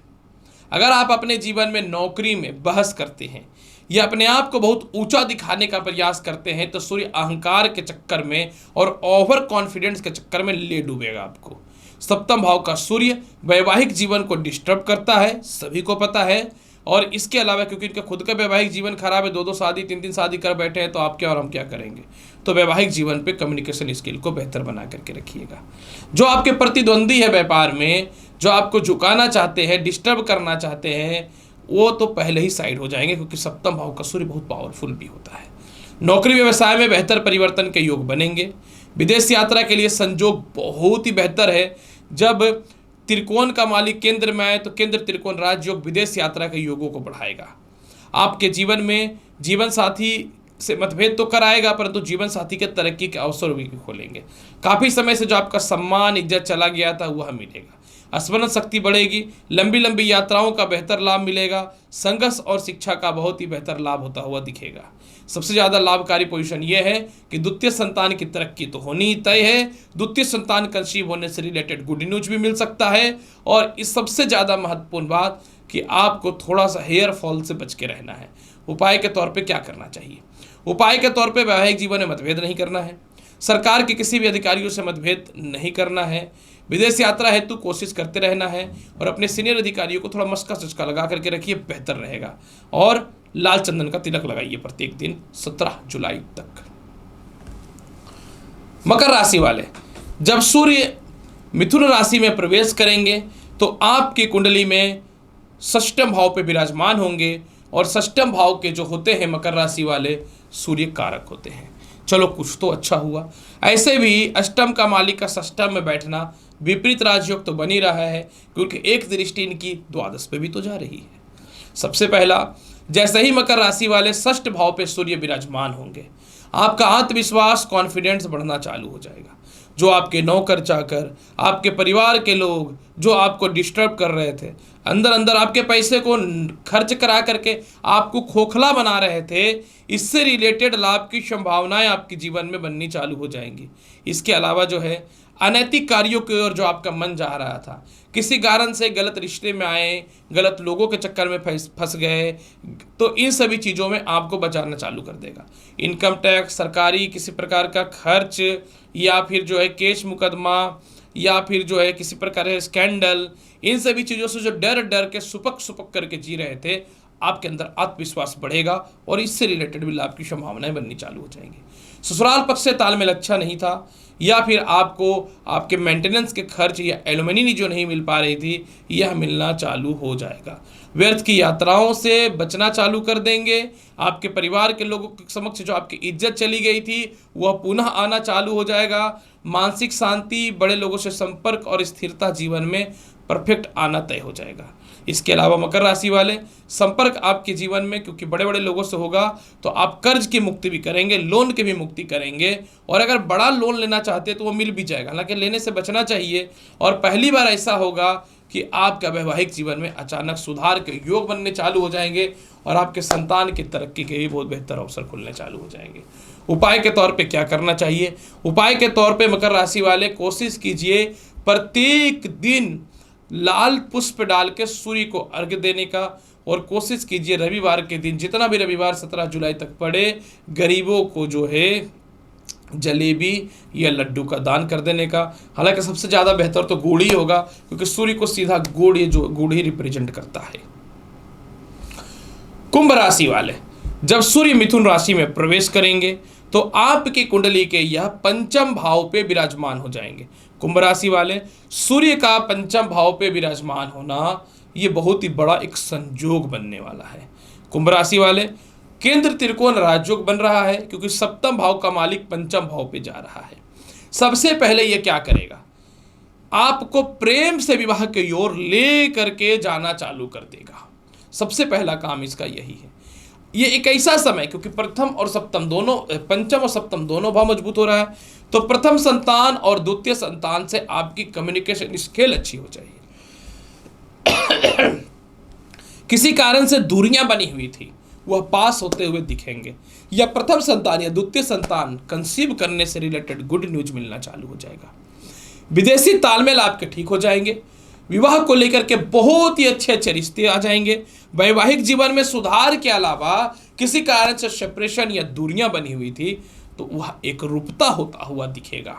अगर आप अपने जीवन में नौकरी में बहस करते हैं या अपने आप को बहुत ऊंचा दिखाने का प्रयास करते हैं, तो सूर्य अहंकार के चक्कर में और ओवर कॉन्फिडेंस के चक्कर में ले डूबेगा आपको। सप्तम भाव का सूर्य वैवाहिक जीवन को डिस्टर्ब करता है, सभी को पता है। और इसके अलावा क्योंकि इनका खुद का वैवाहिक जीवन खराब है, 2-2 शादी 3-3 शादी कर बैठे हैं, तो आप क्या और हम क्या करेंगे। तो वैवाहिक जीवन पे कम्युनिकेशन स्किल को बेहतर बना करके रखिएगा। जो आपके प्रतिद्वंदी है व्यापार में, जो आपको झुकाना चाहते हैं, डिस्टर्ब करना चाहते हैं, वो तो पहले ही साइड हो जाएंगे, क्योंकि सप्तम भाव का सूर्य बहुत पावरफुल भी होता है। नौकरी व्यवसाय में बेहतर परिवर्तन के योग बनेंगे। विदेश यात्रा के लिए संजोग बहुत ही बेहतर है। जब त्रिकोण का मालिक केंद्र में आए तो केंद्र त्रिकोण राजयोग विदेश यात्रा के योगों को बढ़ाएगा। आपके जीवन में जीवन साथी से मतभेद तो कराएगा, परंतु जीवन साथी के तरक्की के अवसर भी खोलेंगे। काफ़ी समय से जो आपका सम्मान इज्जत चला गया था वह मिलेगा। स्मरण शक्ति बढ़ेगी। लंबी लंबी यात्राओं का बेहतर लाभ मिलेगा। संघर्ष और शिक्षा का बहुत ही बेहतर लाभ होता हुआ दिखेगा। सबसे ज़्यादा लाभकारी पोजीशन यह है कि द्वितीय संतान की तरक्की तो होनी ही तय है। द्वितीय संतान कंसीव होने से रिलेटेड गुड न्यूज भी मिल सकता है। और इस सबसे ज़्यादा महत्वपूर्ण बात कि आपको थोड़ा सा हेयर फॉल से बच के रहना है। उपाय के तौर पे क्या करना चाहिए? उपाय के तौर पे वैवाहिक जीवन में मतभेद नहीं करना है। सरकार के किसी भी अधिकारियों से मतभेद नहीं करना है। विदेश यात्रा हेतु कोशिश करते रहना है और अपने सीनियर अधिकारियों को थोड़ा मस्का चस्का लगा करके रखिए, बेहतर रहेगा। और लाल चंदन का तिलक लगाइए प्रत्येक दिन 17 जुलाई तक। मकर राशि वाले, जब सूर्य मिथुन राशि में प्रवेश करेंगे तो आपकी कुंडली में षष्ठम भाव पे विराजमान होंगे। और षष्ठम भाव के जो होते हैं मकर राशि वाले, सूर्य कारक होते हैं। चलो कुछ तो अच्छा हुआ। ऐसे भी अष्टम का मालिक का षष्ठम में बैठना विपरीत राजयोग तो बनी रहा है, क्योंकि एक दृष्टि इनकी द्वादश पे भी तो जा रही है। सबसे पहला, जैसे ही मकर राशि वाले षष्ठ भाव पे सूर्य विराजमान होंगे, आपका आत्मविश्वास कॉन्फिडेंस बढ़ना चालू हो जाएगा। जो आपके नौकर चाकर, आपके परिवार के लोग जो आपको डिस्टर्ब कर रहे थे, अंदर अंदर आपके पैसे को खर्च करा करके आपको खोखला बना रहे थे, इससे रिलेटेड लाभ की संभावनाएं आपके जीवन में बननी चालू हो जाएंगी। इसके अलावा जो है अनैतिक कार्यों की ओर जो आपका मन जा रहा था, किसी कारण से गलत रिश्ते में आए, गलत लोगों के चक्कर में फंस गए, तो इन सभी चीज़ों में आपको बचाना चालू कर देगा। इनकम टैक्स, सरकारी किसी प्रकार का खर्च, या फिर जो है केस मुकदमा, या फिर जो है किसी प्रकार का स्कैंडल, इन सभी चीज़ों से जो डर डर के सुपक सुपक करके जी रहे थे, आपके अंदर आत्मविश्वास बढ़ेगा और इससे रिलेटेड भी लाभ की संभावनाएं बननी चालू हो जाएंगी। ससुराल पक्ष से तालमेल अच्छा नहीं था, या फिर आपको आपके मेंटेनेंस के खर्च या एलुमनी जो नहीं मिल पा रही थी, यह मिलना चालू हो जाएगा। व्यर्थ की यात्राओं से बचना चालू कर देंगे। आपके परिवार के लोगों के समक्ष जो आपकी इज्जत चली गई थी वह पुनः आना चालू हो जाएगा। मानसिक शांति, बड़े लोगों से संपर्क और स्थिरता जीवन में परफेक्ट आना तय हो जाएगा। इसके अलावा मकर राशि वाले, संपर्क आपके जीवन में क्योंकि बड़े बड़े लोगों से होगा तो आप कर्ज की मुक्ति भी करेंगे, लोन की भी मुक्ति करेंगे, और अगर बड़ा लोन लेना चाहते हैं तो वो मिल भी जाएगा, हालांकि लेने से बचना चाहिए। और पहली बार ऐसा होगा कि आपका वैवाहिक जीवन में अचानक सुधार के योग बनने चालू हो जाएंगे और आपके संतान की तरक्की के भी बहुत बेहतर अवसर खुलने चालू हो जाएंगे। उपाय के तौर पे क्या करना चाहिए? उपाय के तौर पे मकर राशि वाले कोशिश कीजिए प्रत्येक दिन लाल पुष्प डाल के सूर्य को अर्घ्य देने का, और कोशिश कीजिए रविवार के दिन, जितना भी रविवार 17 जुलाई तक पड़े, गरीबों को जो है जलेबी या लड्डू का दान कर देने का। हालांकि सबसे ज़्यादा बेहतर तो गुड़ ही होगा, क्योंकि सूर्य को सीधा गुड़ ही रिप्रेजेंट करता है। कुंभ राशि वाले, जब सूर्य मिथुन राशि में प्रवेश करेंगे तो आपकी कुंडली के यह पंचम भाव पे विराजमान हो जाएंगे। कुंभ राशि वाले, सूर्य का पंचम भाव पे विराजमान होना ये बहुत ही बड़ा एक संयोग बनने वाला है। कुंभ राशि वाले, केंद्र त्रिकोण राजयोग बन रहा है क्योंकि सप्तम भाव का मालिक पंचम भाव पे जा रहा है। सबसे पहले ये क्या करेगा? आपको प्रेम से विवाह की ओर ले करके जाना चालू कर देगा। सबसे पहला काम इसका यही है। ये एक ऐसा समय, क्योंकि प्रथम और सप्तम दोनों, पंचम और सप्तम दोनों भाव मजबूत हो रहा है, तो प्रथम संतान और द्वितीय संतान से आपकी कम्युनिकेशन स्किल अच्छी हो जाएगी। किसी कारण से दूरियां बनी हुई थी वह पास होते हुए दिखेंगे, या प्रथम संतान या द्वितीय संतान कंसीव करने से रिलेटेड गुड न्यूज मिलना चालू हो जाएगा। विदेशी तालमेल आपके ठीक हो जाएंगे। विवाह को लेकर के बहुत ही अच्छे रिश्ते आ जाएंगे। वैवाहिक जीवन में सुधार के अलावा किसी कारण से सेपरेशन या दूरियां बनी हुई थी तो वह एक रूपता होता हुआ दिखेगा।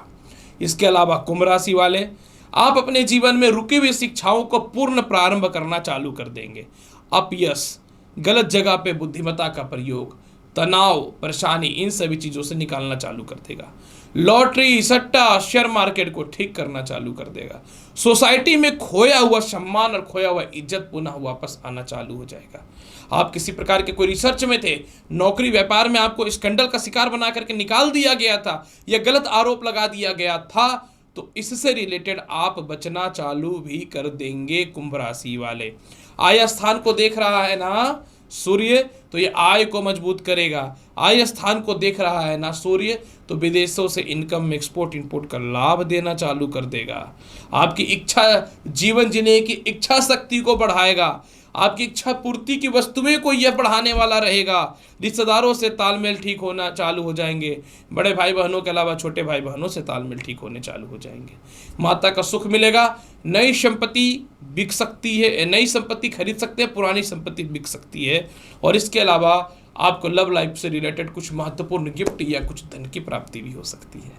इसके अलावा कुंभ राशि वाले, आप अपने जीवन में रुकी हुई शिक्षाओं को पूर्ण प्रारंभ करना चालू कर देंगे। अपयश, गलत जगह पे बुद्धिमत्ता का प्रयोग, तनाव, परेशानी, इन सभी चीज़ों से निकालना चालू कर देगा। लॉटरी, सट्टा, शेयर मार्केट को ठीक करना चालू कर देगा। सोसाइटी में खोया हुआ सम्मान और खोया हुआ इज्जत पुनः वापस आना चालू हो जाएगा। आप किसी प्रकार के कोई रिसर्च में थे, नौकरी व्यापार में आपको स्कैंडल का शिकार बना करके निकाल दिया गया था या गलत आरोप लगा दिया गया था, तो इससे रिलेटेड आप बचना चालू भी कर देंगे। कुंभ राशि वाले, आय स्थान को देख रहा है ना सूर्य, तो ये आय को मजबूत करेगा। आय स्थान को देख रहा है ना सूर्य, तो विदेशों से इनकम में एक्सपोर्ट इंपोर्ट का लाभ देना चालू कर देगा। आपकी इच्छा, जीवन जीने की इच्छा शक्ति को बढ़ाएगा। आपकी इच्छा पूर्ति की वस्तुएं को यह बढ़ाने वाला रहेगा। रिश्तेदारों से तालमेल ठीक होना चालू हो जाएंगे। बड़े भाई बहनों के अलावा छोटे भाई बहनों से तालमेल ठीक होने चालू हो जाएंगे। माता का सुख मिलेगा। नई संपत्ति बिक सकती है, नई संपत्ति खरीद सकते हैं, पुरानी संपत्ति बिक सकती है। और इसके अलावा आपको लव लाइफ से रिलेटेड कुछ महत्वपूर्ण गिफ्ट या कुछ धन की प्राप्ति भी हो सकती है।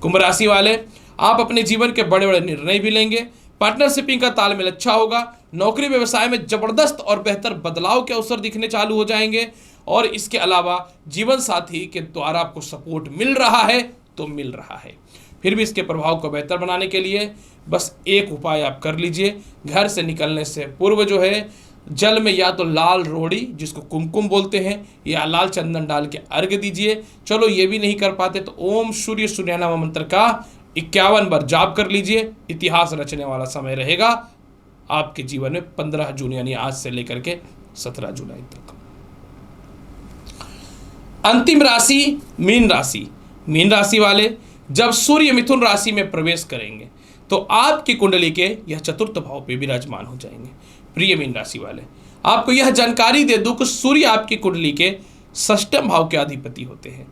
कुंभ राशि वाले, आप अपने जीवन के बड़े बड़े निर्णय भी लेंगे। पार्टनरशिपिंग का तालमेल अच्छा होगा। नौकरी व्यवसाय में जबरदस्त और बेहतर बदलाव के अवसर दिखने चालू हो जाएंगे। और इसके अलावा जीवन साथी के द्वारा आपको सपोर्ट मिल रहा है तो मिल रहा है। फिर भी इसके प्रभाव को बेहतर बनाने के लिए बस एक उपाय आप कर लीजिए। घर से निकलने से पूर्व जो है जल में या तो लाल रोड़ी, जिसको कुमकुम बोलते हैं, या लाल चंदन डाल के अर्घ्य दीजिए। चलो ये भी नहीं कर पाते तो ओम सूर्य सूर्यनाम मंत्र का 51 बार जाप कर लीजिए। इतिहास रचने वाला समय रहेगा आपके जीवन में 15 जून यानी आज से लेकर के 17 जुलाई तक। अंतिम राशि मीन राशि। मीन राशि वाले, जब सूर्य मिथुन राशि में प्रवेश करेंगे तो आपकी कुंडली के यह चतुर्थ भाव पे विराजमान हो जाएंगे। प्रिय मीन राशि वाले, आपको यह जानकारी दे दूं कि सूर्य आपकी कुंडली के षष्ठम भाव के अधिपति होते हैं,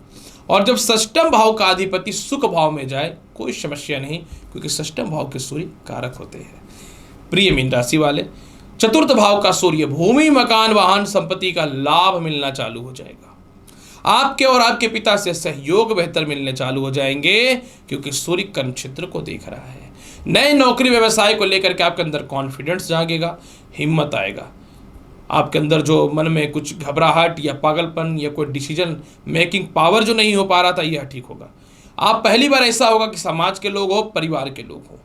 और जब षष्ठम भाव का अधिपति सुख भाव में जाए कोई समस्या नहीं, क्योंकि षष्ठम भाव के सूर्य कारक होते हैं। प्रिय मीन राशि वाले, चतुर्थ भाव का सूर्य भूमि, मकान, वाहन, संपत्ति का लाभ मिलना चालू हो जाएगा। आपके और आपके पिता से सहयोग बेहतर मिलने चालू हो जाएंगे, क्योंकि सूर्य कर्म क्षेत्र को देख रहा है। नए नौकरी व्यवसाय को लेकर के आपके अंदर कॉन्फिडेंस जागेगा, हिम्मत आएगा। आपके अंदर जो मन में कुछ घबराहट या पागलपन या कोई डिसीजन मेकिंग पावर जो नहीं हो पा रहा था, यह ठीक होगा। आप पहली बार ऐसा होगा कि समाज के लोग हो, परिवार के लोग हो,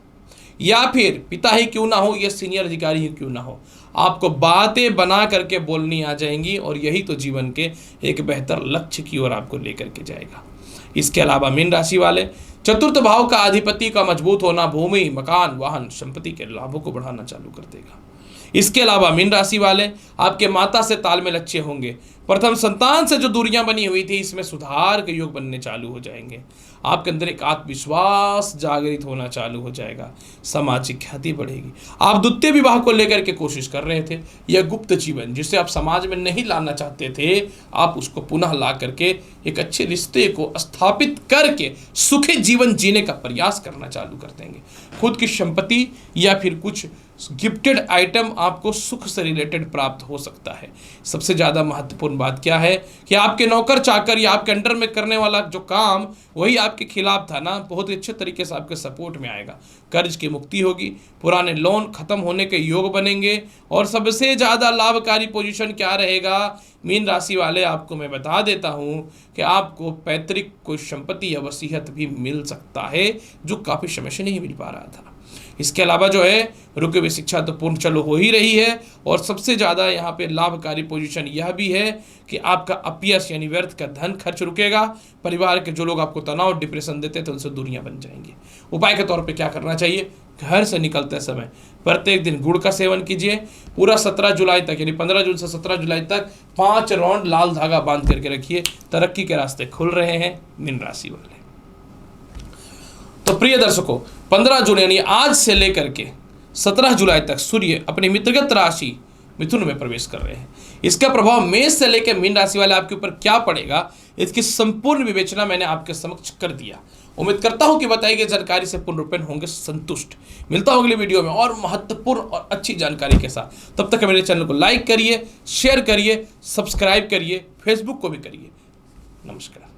या फिर पिता ही क्यों ना हो या सीनियर अधिकारी ही क्यों ना हो, आपको बातें बना करके बोलनी आ जाएंगी, और यही तो जीवन के एक बेहतर लक्ष्य की ओर आपको लेकर के जाएगा। इसके अलावा मीन राशि वाले, चतुर्थ भाव का अधिपति का मजबूत होना भूमि, मकान, वाहन, संपत्ति के लाभों को बढ़ाना चालू कर देगा। इसके अलावा मीन राशि वाले, आपके माता से तालमेल अच्छे होंगे। प्रथम संतान से जो दूरियां बनी हुई थी, इसमें सुधार के योग बनने चालू हो जाएंगे। आपके अंदर एक आत्मविश्वास जागृत होना चालू हो जाएगा, सामाजिक ख्याति बढ़ेगी। आप द्वितीय विवाह को लेकर के कोशिश कर रहे थे, यह गुप्त जीवन जिसे आप समाज में नहीं लाना चाहते थे, आप उसको पुनः ला करके एक अच्छे रिश्ते को स्थापित करके सुखी जीवन जीने का प्रयास करना चालू कर देंगे। खुद की संपत्ति या फिर कुछ गिफ्टेड आइटम आपको सुख से रिलेटेड प्राप्त हो सकता है। सबसे ज़्यादा महत्वपूर्ण बात क्या है कि आपके नौकर चाकर या आपके अंडर में करने वाला जो काम वही आपके खिलाफ था ना, बहुत ही अच्छे तरीके से आपके सपोर्ट में आएगा। कर्ज की मुक्ति होगी, पुराने लोन खत्म होने के योग बनेंगे, और सबसे ज़्यादा लाभकारी पोजीशन क्या रहेगा मीन राशि वाले, आपको मैं बता देता हूँ कि आपको पैतृक कोई संपत्ति या वसीयत भी मिल सकता है, जो काफ़ी समय से नहीं मिल पा रहा था। इसके अलावा जो है रुकी हुई शिक्षा तो पूर्ण चालू हो ही रही है, और सबसे ज़्यादा यहाँ पे लाभकारी पोजीशन यह भी है कि आपका अपयश यानी व्यर्थ का धन खर्च रुकेगा। परिवार के जो लोग आपको तनाव डिप्रेशन देते थे, उनसे दूरियां बन जाएंगी। उपाय के तौर पे क्या करना चाहिए, घर से निकलते समय प्रत्येक दिन गुड़ का सेवन कीजिए। पूरा 17 जुलाई तक यानी 15 जून से 17 जुलाई तक 5 राउंड लाल धागा बांध करके रखिए, तरक्की के रास्ते खुल रहे हैं मीन राशि वाले। तो प्रिय दर्शकों, 15 जून यानी आज से लेकर के 17 जुलाई तक सूर्य अपनी मित्रगत राशि मिथुन में प्रवेश कर रहे हैं। इसका प्रभाव मेष से लेकर मीन राशि वाले आपके ऊपर क्या पड़ेगा, इसकी संपूर्ण विवेचना मैंने आपके समक्ष कर दिया। उम्मीद करता हूं कि बताई गई जानकारी से पूर्ण रूपेण होंगे संतुष्ट। मिलता हूं अगली वीडियो में और महत्वपूर्ण और अच्छी जानकारी के साथ। तब तक मेरे चैनल को लाइक करिए, शेयर करिए, सब्सक्राइब करिए, फेसबुक को भी करिए। नमस्कार।